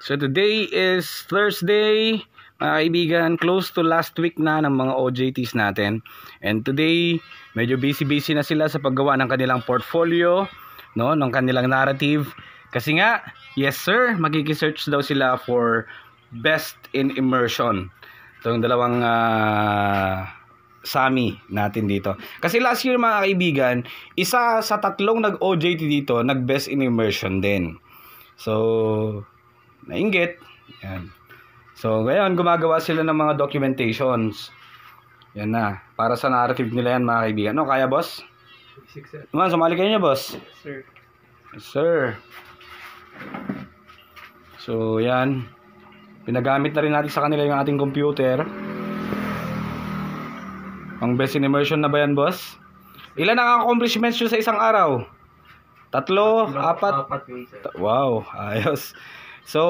So today is Thursday, mga kaibigan, close to last week na ng mga OJTs natin. And today, medyo busy na sila sa paggawa ng kanilang portfolio, no, ng kanilang narrative. Kasi nga, yes sir, magkikisearch daw sila for best in immersion. Itong dalawang Sami natin dito. Kasi last year mga kaibigan, isa sa tatlong nag-OJT dito, nag-best in immersion din. So, nainggit. Yan. So, ngayon gumagawa sila ng mga documentations. Yan na. Para sa narrative nila yan mga kaibigan. No, kaya boss? Naman, sumali kayo niya boss? Sir. Yes, sir. So, yan. Pinagamit na rin natin sa kanila yung ating computer. Ang best in immersion na ba yan boss? Ilan ang accomplishments nyo sa isang araw? 3, 4? Wow, ayos. So,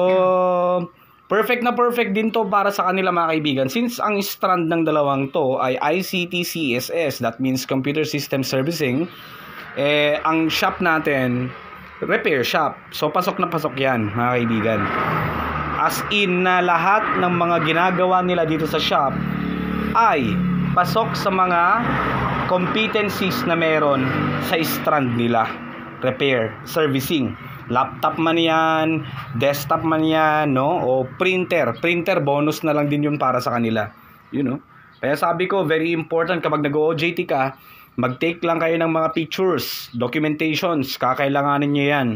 perfect na perfect din to para sa kanila mga kaibigan. Since ang strand ng dalawang to ay ICT CSS, that means Computer System Servicing, ang shop natin, repair shop. So, pasok na pasok yan mga kaibigan. As in na lahat ng mga ginagawa nila dito sa shop ay pasok sa mga competencies na meron sa strand nila. Repair, servicing. Laptop man yan, desktop man yan, no? O printer. Printer, bonus na lang din yun para sa kanila. You know? Kaya sabi ko, very important kapag nag-OJT ka, mag-take lang kayo ng mga pictures, documentations, kakailanganin nyo yan.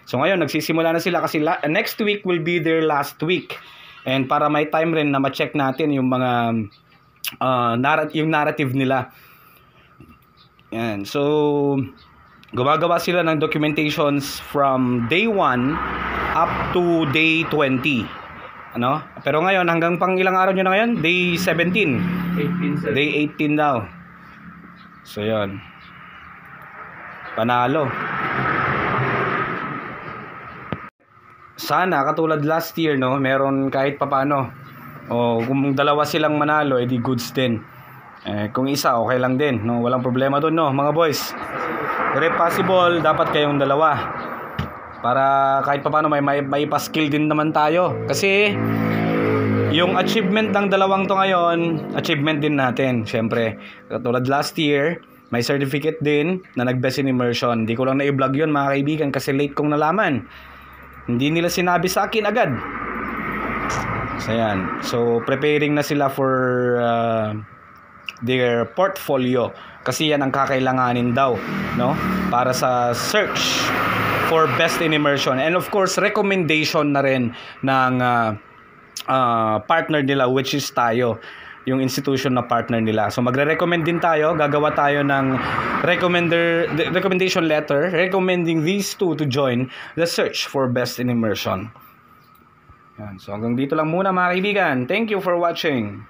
So ngayon, nagsisimula na sila kasi next week will be their last week. And para may time rin na ma-check natin yung mga yung narrative nila. Yan. So, gumagawa sila ng documentations from day 1 up to day 20. Ano? Pero ngayon, hanggang pang ilang araw nyo na ngayon? Day 17. 18, Day 18 daw. So, yun. Panalo. Sana, katulad last year, no? Meron kahit papano. O, kung dalawa silang manalo, edi goods din. Kung isa, okay lang din. No? Walang problema doon, no? Mga boys. Pero possible, dapat kayong dalawa. Para kahit paano may pa-skill din naman tayo. Kasi yung achievement ng dalawang to ngayon, achievement din natin. Siyempre, katulad last year, may certificate din na nag-best in immersion. Hindi ko lang na-i-vlog yun mga kaibigan kasi late kong nalaman. Hindi nila sinabi sa akin agad. So, yan. So, preparing na sila for their portfolio. Kasi yan ang kakailanganin daw, no? Para sa search for best in immersion. And of course, recommendation na rin ng partner nila, which is tayo, yung institution na partner nila. So magre-recommend din tayo, gagawa tayo ng recommendation letter recommending these two to join the search for best in immersion. Yan. So hanggang dito lang muna mga kaibigan. Thank you for watching.